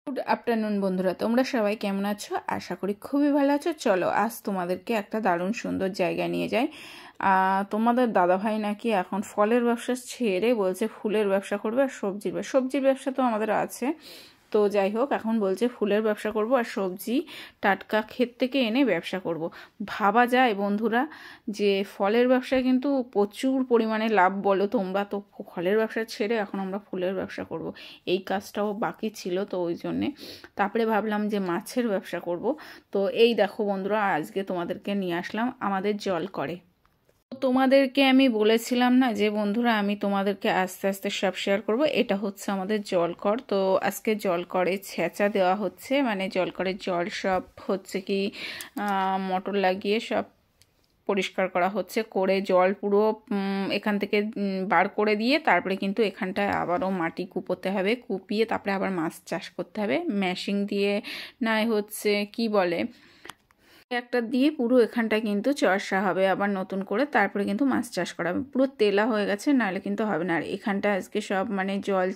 Good afternoon বন্ধুরা, তোমরা সবাই কেমন আছো? আশা করি খুবই ভালো আছো। চলো আজ তোমাদেরকে একটা দারুণ সুন্দর জায়গায় নিয়ে যাই। তোমাদের দাদাভাই নাকি এখন ফলের ব্যবসা ছেড়ে বলছে ফুলের ব্যবসা করবে আর সবজির ব্যবসা তো আমাদের আছে। তো যাই হোক, এখন বলছে ফুলের ব্যবসা করব আর সবজি টাটকা ক্ষেত থেকে এনে ব্যবসা করব। ভাবা যায় বন্ধুরা যে ফলের ব্যবসায় কিন্তু প্রচুর পরিমাণে লাভ, বলো তোমরা। তো ফলের ব্যবসা ছেড়ে এখন আমরা ফুলের ব্যবসা করব, এই কাজটাও বাকি ছিল, তো ওই জন্যে তারপরে ভাবলাম যে মাছের ব্যবসা করব। তো এই দেখো বন্ধুরা, আজকে তোমাদেরকে নিয়ে আসলাম আমাদের জলকরে। তোমাদেরকে আমি বলেছিলাম না যে বন্ধুরা আমি তোমাদেরকে আস্তে আস্তে সব শেয়ার করব। এটা হচ্ছে আমাদের জলকর। তো আজকে জলকরে ছেঁচা দেওয়া হচ্ছে, মানে জলকরের জল সব হচ্ছে কি মোটর লাগিয়ে সব পরিষ্কার করা হচ্ছে, করে জল পুরো এখান থেকে বার করে দিয়ে তারপরে কিন্তু এখানটায় আবারও মাটি কুপোতে হবে, কুপিয়ে তারপরে আবার মাছ চাষ করতে হবে মেশিন দিয়ে, নাই হচ্ছে কি বলে একটা দিয়ে পুরো এখানটা কিন্তু চর্ষা হবে আবার নতুন করে, তারপরে কিন্তু মাছ চাষ করা হবে। পুরো তেলা হয়ে গেছে, নাহলে কিন্তু হবে না। আর এখানটা আজকে সব মানে জল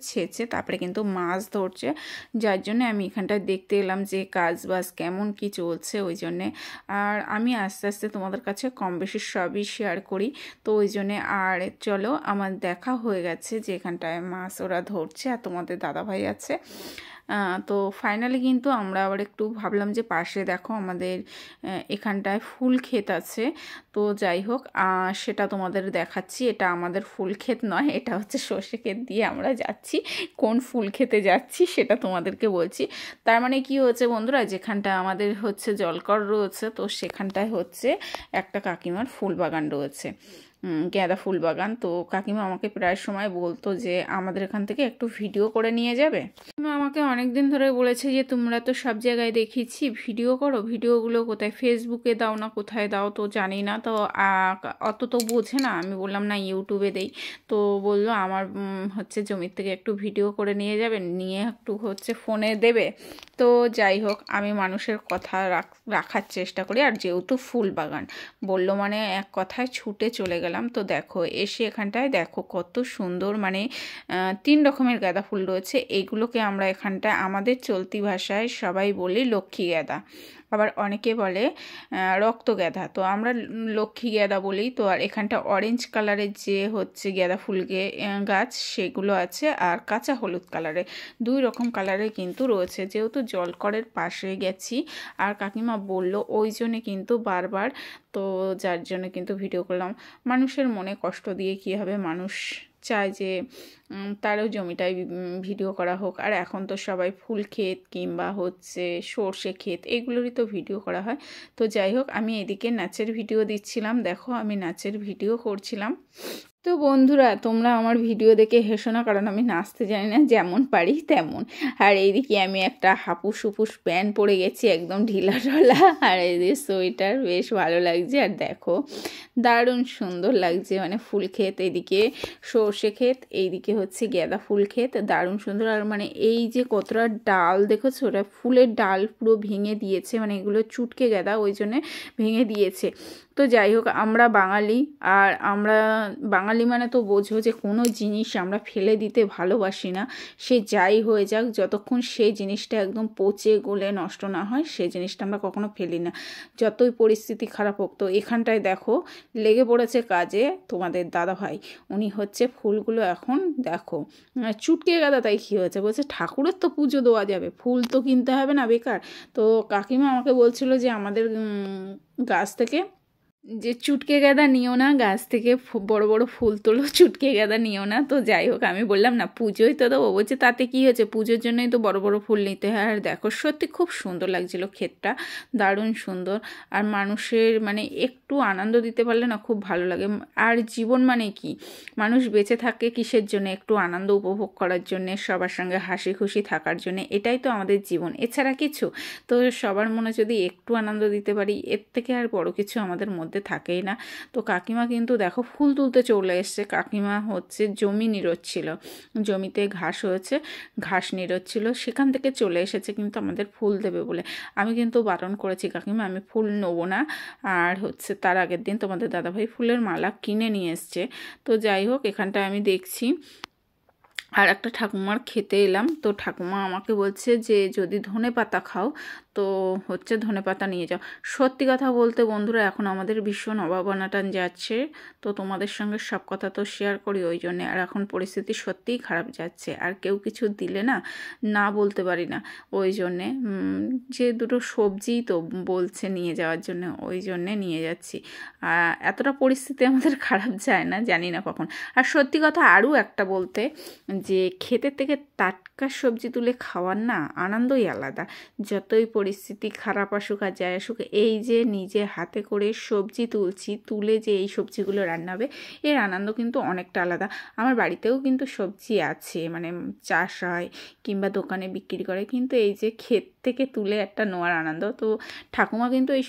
ছেঁচে তারপরে কিন্তু মাছ ধরছে, যার জন্য আমি এখানটা দেখতে এলাম যে কাজ বাজ কেমন কি চলছে ওই জন্যে। আর আমি আস্তে আস্তে তোমাদের কাছে কম বেশি সবই শেয়ার করি, তো ওই জন্যে। আর চলো, আমার দেখা হয়ে গেছে যে এখানটায় মাছ ওরা ধরছে আর তোমাদের দাদাভাই আছে। তো ফাইনালি কিন্তু আমরা আবার একটু ভাবলাম যে পাশে দেখো আমাদের এখানটায় ফুল ক্ষেত আছে। তো যাই হোক, সেটা তোমাদের দেখাচ্ছি। এটা আমাদের ফুল ক্ষেত নয়, এটা হচ্ছে সর্ষে ক্ষেত দিয়ে আমরা যাচ্ছি। কোন ফুল খেতে যাচ্ছি সেটা তোমাদেরকে বলছি। তার মানে কি হচ্ছে বন্ধুরা, যেখানটা আমাদের হচ্ছে জলকর রয়েছে, তো সেখানটায় হচ্ছে একটা কাকিমার ফুল বাগান রয়েছে, গাঁদা ফুল বাগান। তো কাকিমা আমাকে প্রায় সময় বলতো যে আমাদের এখান থেকে একটু ভিডিও করে নিয়ে যাবে। আমাকে অনেক দিন ধরে বলেছে যে তোমরা তো সব জায়গায় দেখেছি ভিডিও করো, ভিডিওগুলো কোথায় ফেসবুকে দাও না কোথায় দাও, তো জানি না। তো অত তো বোঝে না। আমি বললাম না ইউটিউবে দেই। তো বললো আমার হচ্ছে জমির থেকে একটু ভিডিও করে নিয়ে যাবেন, নিয়ে একটু হচ্ছে ফোনে দেবে। তো যাই হোক, আমি মানুষের কথা রাখার চেষ্টা করি। আর যেহেতু ফুল বাগান বললো মানে এক কথায় ছুটে চলে গেলাম। তো দেখো এসে এখানটায় দেখো কত সুন্দর, মানে 3 রকমের গাঁদা ফুল রয়েছে। এইগুলোকে আমরা এখানটায় আমাদের চলতি ভাষায় সবাই বলি লক্ষ্মী গাঁদা, আবার অনেকে বলে রক্ত গাঁদা। তো আমরা লক্ষ্মী গাঁদা বলি। তো আর এখানটা অরেঞ্জ কালারের যে হচ্ছে গাঁদা ফুল গাছ সেগুলো আছে, আর কাঁচা হলুদ কালারের 2 রকম কালারের কিন্তু রয়েছে। যেহেতু জলকরের পাশে গেছি আর কাকিমা বলল ওই জন্যে কিন্তু বারবার, তো যার জন্য কিন্তু ভিডিও করলাম। মানুষের মনে কষ্ট দিয়ে কী হবে, মানুষ চায় যে তারও জমিটায় ভিডিও করা হোক। আর এখন তো সবাই ফুল ক্ষেত কিংবা হচ্ছে সর্ষে ক্ষেত এগুলোরই তো ভিডিও করা হয়। তো যাই হোক, আমি এদিকে নাচের ভিডিও দিচ্ছিলাম, দেখো আমি নাচের ভিডিও করছিলাম। তো বন্ধুরা তোমরা আমার ভিডিও দেখে হেসো না, কারণ আমি নাচতে জানি না, যেমন পারি তেমন। আর এইদিকে আমি একটা হাপুস হুপুস প্যান্ট পরে গেছি একদম ঢিলা ঢালা, আর এইদিকে সোয়েটার, বেশ ভালো লাগছে। আর দেখো দারুণ সুন্দর লাগছে, মানে ফুল ক্ষেত, এইদিকে সর্ষে ক্ষেত, এইদিকে হচ্ছে গাঁদা ফুল ক্ষেত, দারুণ সুন্দর। আর মানে এই যে কতটা ডাল দেখেছো, ওটা ফুলের ডাল পুরো ভেঙে দিয়েছে, মানে এগুলো চুটকে গাঁদা ওই জন্যে ভেঙে দিয়েছে। তো যাই হোক, আমরা বাঙালি, আর আমরা বাঙালি মানে তো বোঝো যে কোনো জিনিস আমরা ফেলে দিতে ভালোবাসি না। সে যাই হয়ে যাক, যতক্ষণ সেই জিনিসটা একদম পচে গলে নষ্ট না হয় সেই জিনিসটা আমরা কখনো ফেলি না, যতই পরিস্থিতি খারাপ হোক। তো এখানটায় দেখো লেগে পড়েছে কাজে তোমাদের দাদাভাই। উনি হচ্ছে ফুলগুলো এখন দেখো চুটকে গাদা, তাই কী হয়েছে বলছে ঠাকুরের তো পুজো দেওয়া যাবে, ফুল তো কিনতে হবে না বেকার। তো কাকিমা আমাকে বলছিল যে আমাদের গাছ থেকে যে চুটকে গাঁদা নিও না, গাছ থেকে বড় বড় ফুল তোলো, চুটকে গাঁদা নিও না। তো যাই হোক, আমি বললাম না পুজোই তো দেবো, বলছে তাতে কী হয়েছে, পুজোর জন্যই তো বড় বড় ফুল নিতে হয়। আর দেখো সত্যি খুব সুন্দর লাগছিলো ক্ষেতটা, দারুণ সুন্দর। আর মানুষের মানে একটু আনন্দ দিতে পারলে না খুব ভালো লাগে। আর জীবন মানে কি, মানুষ বেঁচে থাকে কিসের জন্য, একটু আনন্দ উপভোগ করার জন্যে, সবার সঙ্গে হাসি খুশি থাকার জন্যে, এটাই তো আমাদের জীবন, এছাড়া কিছু। তো সবার মনে যদি একটু আনন্দ দিতে পারি, এর থেকে আর বড় কিছু আমাদের মধ্যে থাকেই না। তো কাকিমা কিন্তু দেখো ফুল তুলতে চলে এসছে। কাকিমা হচ্ছে জমি নিরোচ্ছিল, জমিতে ঘাস হয়েছে, ঘাস নিরোচ্ছিল, সেখান থেকে চলে এসেছে কিন্তু আমাদের ফুল দেবে বলে। আমি কিন্তু বারণ করেছি কাকিমা আমি ফুল নেবো না। আর হচ্ছে তার আগের দিন তোমাদের দাদাভাই ফুলের মালা কিনে নিয়ে এসছে। তো যাই হোক, এখানটায় আমি দেখছি আর একটা ঠাকুমার খেতে এলাম, তো ঠাকুমা আমাকে বলছে যে যদি ধনেপাতা খাও তো হচ্ছে ধনেপাতা নিয়ে যাও। সত্যি কথা বলতে বন্ধুরা এখন আমাদের ভীষণ অভাব অনাটন যাচ্ছে, তো তোমাদের সঙ্গে সব কথা তো শেয়ার করি ওই জন্যে। আর এখন পরিস্থিতি সত্যিই খারাপ যাচ্ছে, আর কেউ কিছু দিলে না না বলতে পারি না, ওই জন্যে যে দুটো সবজি তো বলছে নিয়ে যাওয়ার জন্য, ওই জন্যে নিয়ে যাচ্ছি। এতটা পরিস্থিতি আমাদের খারাপ যায় না, জানি না কখন। আর সত্যি কথা আরও একটা বলতে, যে ক্ষেতের থেকে টাটকা সবজি তুলে খাওয়ার না আনন্দই আলাদা। যতই পরিস্থিতি খারাপ আসুক আর যাই আসুক, এই যে নিজে হাতে করে সবজি তুলছি, তুলে যে এই সবজিগুলো রান্না হবে, এর আনন্দ কিন্তু অনেকটা আলাদা। আমার বাড়িতেও কিন্তু সবজি আছে, মানে চাষ হয় কিংবা দোকানে বিক্রি করে, কিন্তু এই যে ক্ষেত থেকে তুলে একটা নেওয়ার আনন্দ। তো ঠাকুমা কিন্তু এই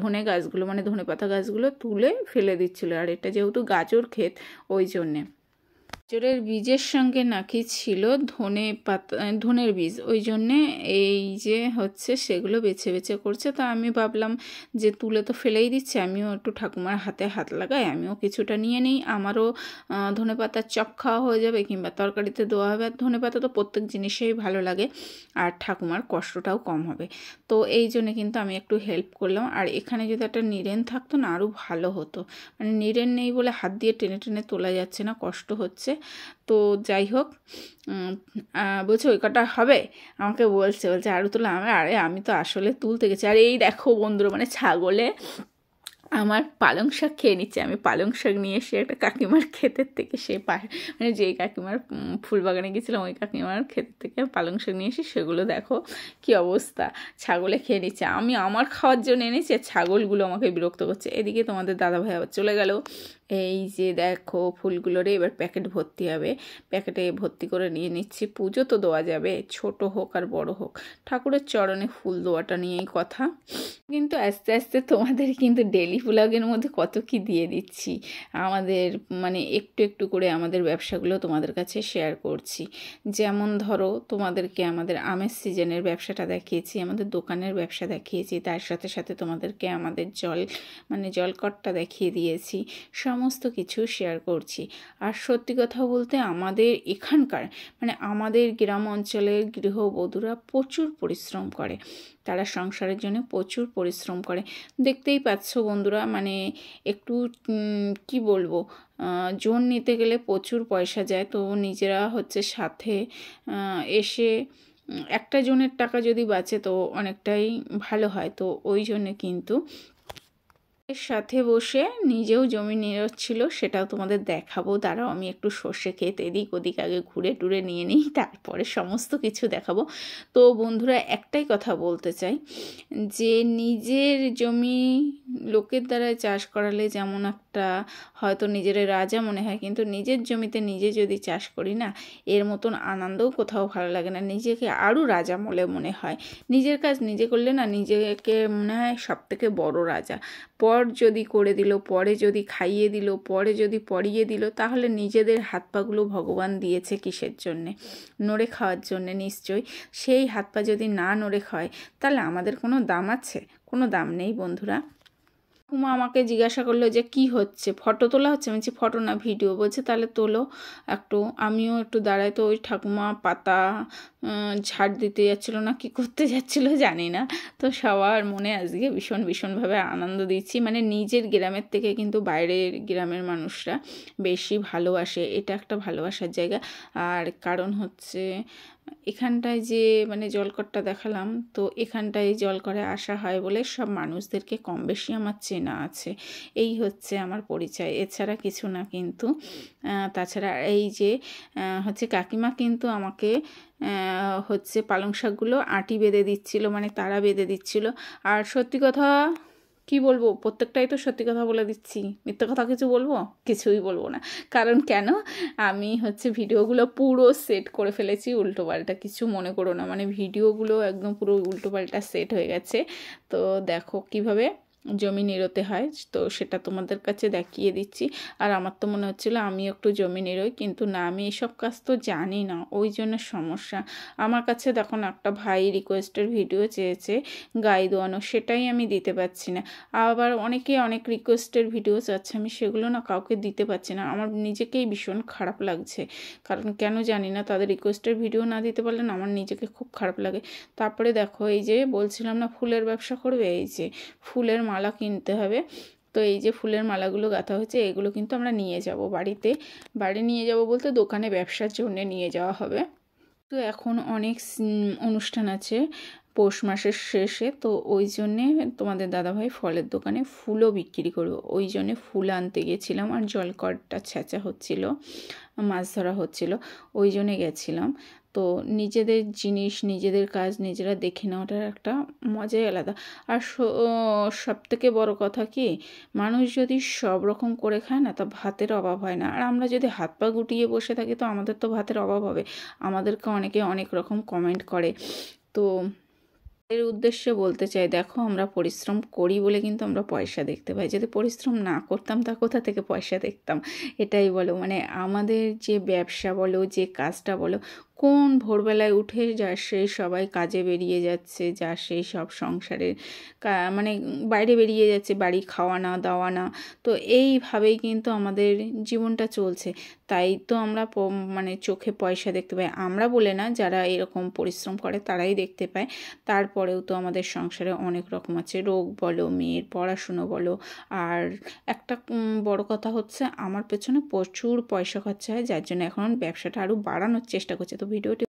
ধনে গাছগুলো মানে ধনেপাতা গাছগুলো তুলে ফেলে দিচ্ছিলো, আর এটা যেহেতু গাজর ক্ষেত ওই জন্যে। গাজরের বীজের সঙ্গে নাকি ছিল ধনের বীজ, ওই জন্যে এই যে হচ্ছে সেগুলো বেছে বেছে করছে। তো আমি ভাবলাম যে তুলে তো ফেলেই দিচ্ছে, আমিও একটু ঠাকুমার হাতে হাত লাগাই, আমিও কিছুটা নিয়ে নিই, আমারও ধনেপাতার চপ খাওয়া হয়ে যাবে কিংবা তরকারিতে দেওয়া হবে। আর ধনেপাতা তো প্রত্যেক জিনিসেই ভালো লাগে, আর ঠাকুমার কষ্টটাও কম হবে। তো এই জন্যে কিন্তু আমি একটু হেল্প করলাম। আর এখানে যদি একটা নিরেন থাকতো না আরও ভালো হতো, মানে নিরেন নেই বলে হাত দিয়ে টেনে টেনে তোলা যাচ্ছে না, কষ্ট হচ্ছে। তো যাই হোক, বলছে ওই কটা হবে, আমাকে বলছে আরও তোলা। আরে আমি তো আসলে তুলতে গেছি। আর এই দেখো বন্ধুরা, মানে ছাগলে আমার পালং শাক খেয়ে নিচ্ছে। আমি পালং শাক নিয়ে এসে একটা কাকিমার ক্ষেতের থেকে, মানে যেই কাকিমার ফুল বাগানে গেছিলাম ওই কাকিমার ক্ষেতের থেকে পালং শাক নিয়ে এসে সেগুলো দেখো কি অবস্থা, ছাগলে খেয়ে নিচ্ছে। আমি আমার খাওয়ার জন্য এনেছি, ছাগলগুলো আমাকে বিরক্ত করছে। এদিকে তোমাদের দাদাভাই আবার চলে গেল। এই যে দেখো ফুলগুলোরে এবার প্যাকেট ভর্তি হবে, প্যাকেটে ভর্তি করে নিয়ে নিচ্ছি। পুজো তো দেওয়া যাবে, ছোট হোক আর বড় হোক, ঠাকুরের চরণে ফুল দেওয়াটা নিয়েই কথা। কিন্তু আস্তে আস্তে তোমাদের কিন্তু ডেলি ব্লগের মধ্যে কত কি দিয়ে দিচ্ছি, আমাদের মানে একটু একটু করে আমাদের ব্যবসাগুলো তোমাদের কাছে শেয়ার করছি। যেমন ধরো তোমাদেরকে আমাদের আমের সিজনের ব্যবসাটা দেখিয়েছি, আমাদের দোকানের ব্যবসা দেখিয়েছি, তার সাথে সাথে তোমাদেরকে আমাদের জলকটটা দেখিয়ে দিয়েছি, সমস্ত কিছু শেয়ার করছি। আর সত্যি কথা বলতে আমাদের এখানকার মানে আমাদের গ্রাম অঞ্চলের গৃহবধূরা প্রচুর পরিশ্রম করে, তারা সংসারের জন্য প্রচুর পরিশ্রম করে। দেখতেই পাচ্ছ বন্ধুরা, মানে একটু কি বলবো, জোন নিতে গেলে প্রচুর পয়সা যায়। তো নিজেরা হচ্ছে সাথে এসে একটা জনের টাকা যদি বাঁচে তো অনেকটাই ভালো হয়। তো ওই জন্যে কিন্তু এর সাথে বসে নিজেও জমি নিড়চ্ছিল, সেটাও তোমাদের দেখাবো। দাঁড়াও আমি একটু সর্ষে ক্ষেত এদিক ওদিক আগে ঘুরে টুরে নিয়ে নিই, তারপরে সমস্ত কিছু দেখাবো। তো বন্ধুরা একটাই কথা বলতে চাই, যে নিজের জমি লোকের দ্বারা চাষ করালে যেমন একটা হয়তো নিজের রাজা মনে হয়, কিন্তু নিজের জমিতে নিজে যদি চাষ করি না, এর মতন আনন্দও কোথাও ভালো লাগে না, নিজেকে আরও রাজা বলে মনে হয়। নিজের কাজ নিজে করলে না নিজেকে মনে হয় সব থেকে বড় রাজা। পর যদি করে দিল, পরে যদি খাইয়ে দিল, পরে যদি পরিয়ে দিল, তাহলে নিজেদের হাত পাগুলো ভগবান দিয়েছে কিসের জন্যে? নড়ে খাওয়ার জন্যে নিশ্চয়ই। সেই হাত পা যদি না নড়ে খায় তাহলে আমাদের কোনো দাম আছে? কোনো দাম নেই বন্ধুরা। ঠাকুমা আমাকে জিজ্ঞাসা করলো যে কি হচ্ছে, ফটো তোলা হচ্ছে? আমি বলছি ফটো না ভিডিও। বলছে তাহলে তোলো একটু। আমিও একটু দাঁড়াই। তো ওই ঠাকুমা পাতা ঝাড় দিতে যাচ্ছিলো না কি করতে যাচ্ছিলো জানি না। তো সবার মনে আজকে ভীষণভাবে আনন্দ দিচ্ছি। মানে নিজের গ্রামের থেকে কিন্তু বাইরের গ্রামের মানুষরা বেশি ভালোবাসে, এটা একটা ভালোবাসার জায়গা। আর কারণ হচ্ছে এখানটায় যে মানে জলকরটা দেখালাম, তো এখানটায় জলকরে আসা হয় বলে সব মানুষদেরকে কম বেশি আমার চেনা আছে। এই হচ্ছে আমার পরিচয়, এছাড়া কিছু না। কিন্তু তাছাড়া এই যে হচ্ছে কাকিমা কিন্তু আমাকে হচ্ছে পালং শাকগুলো আঁটি বেঁধে দিচ্ছিলো, মানে তারা বেঁধে দিচ্ছিলো। আর সত্যি কথা কি বলবো, প্রত্যেকটাই তো সত্যি কথা বলে দিচ্ছি, মিথ্যে কথা কিছু বলবো? কিছুই বলবো না। কারণ কেন, আমি হচ্ছে ভিডিওগুলো পুরো সেট করে ফেলেছি, উল্টোপাল্টা কিছু মনে করো না, মানে ভিডিওগুলো একদম পুরো উল্টোপাল্টা সেট হয়ে গেছে। তো দেখো কিভাবে জমি নিরোতে হয়, তো সেটা তোমাদের কাছে দেখিয়ে দিচ্ছি। আর আমার তো মনে হচ্ছিলো আমি একটু জমি নিরোই, কিন্তু না, আমি এসব কাজ তো জানি না, ওই জন্য সমস্যা। আমার কাছে দেখুন একটা ভাই রিকোয়েস্টের ভিডিও চেয়েছে গাই দোয়ানো, সেটাই আমি দিতে পারছি না। আবার অনেকেই অনেক রিকোয়েস্টের ভিডিও চাচ্ছে, আমি সেগুলো না কাউকে দিতে পারছি না। আমার নিজেকেই ভীষণ খারাপ লাগছে, কারণ কেন জানি না, তাদের রিকোয়েস্টের ভিডিও না দিতে পারলে না আমার নিজেকে খুব খারাপ লাগে। তারপরে দেখো, এই যে বলছিলাম না ফুলের ব্যবসা করবে, এই যে ফুলের মালা কিনতে হবে। তো এই যে ফুলের মালাগুলো গাঁথা হয়েছে, এগুলো কিন্তু আমরা নিয়ে যাব বাড়িতে। বাড়ি নিয়ে যাব বলতে দোকানে ব্যবসার জন্য নিয়ে যাওয়া হবে। তো এখন অনেক অনুষ্ঠান আছে পৌষ মাসের শেষে, তো ওই জন্যে তোমাদের দাদাভাই ফলের দোকানে ফুলও বিক্রি করবে, ওই জন্যে ফুল আনতে গেছিলাম। আর জলকরটা ছেঁচা হচ্ছিল, মাছ ধরা হচ্ছিল, ওই জন্যে গেছিলাম। তো নিজেদের জিনিস নিজেদের কাজ নিজেরা দেখে নেওয়াটার একটা মজাই আলাদা। আর সবথেকে বড় কথা কি, মানুষ যদি সব রকম করে খায় না, তা ভাতের অভাব হয় না। আর আমরা যদি হাত পা গুটিয়ে বসে থাকি, তো আমাদের তো ভাতের অভাব হবে। আমাদেরকে অনেকে অনেক রকম কমেন্ট করে। তো এর উদ্দেশ্যে বলতে চাই, দেখো আমরা পরিশ্রম করি বলে কিন্তু আমরা পয়সা দেখতে পাই, যদি পরিশ্রম না করতাম তা কোথা থেকে পয়সা দেখতাম? এটাই বলো, মানে আমাদের যে ব্যবসা বলো, যে কাজটা বলো, কোন ভোরবেলায় উঠে যা সেই সবাই কাজে বেরিয়ে যাচ্ছে, যা সেই সব সংসারে মানে বাইরে বেরিয়ে যাচ্ছে, বাড়ি খাওয়ানা দাওয়ানা। তো এইভাবেই কিন্তু আমাদের জীবনটা চলছে। তাই তো আমরা মানে চোখে পয়সা দেখতে পাই, আমরা বলে না, যারা এরকম পরিশ্রম করে তারাই দেখতে পায়। তারপরেও তো আমাদের সংসারে অনেক রকম আছে, রোগ বলো, মেয়ের পড়াশুনো বলো। আর একটা বড় কথা হচ্ছে, আমার পেছনে প্রচুর পয়সা খরচা হয়, যার জন্য এখন ব্যবসাটা আরও বাড়ানোর চেষ্টা করছে। তো ভিডিওটি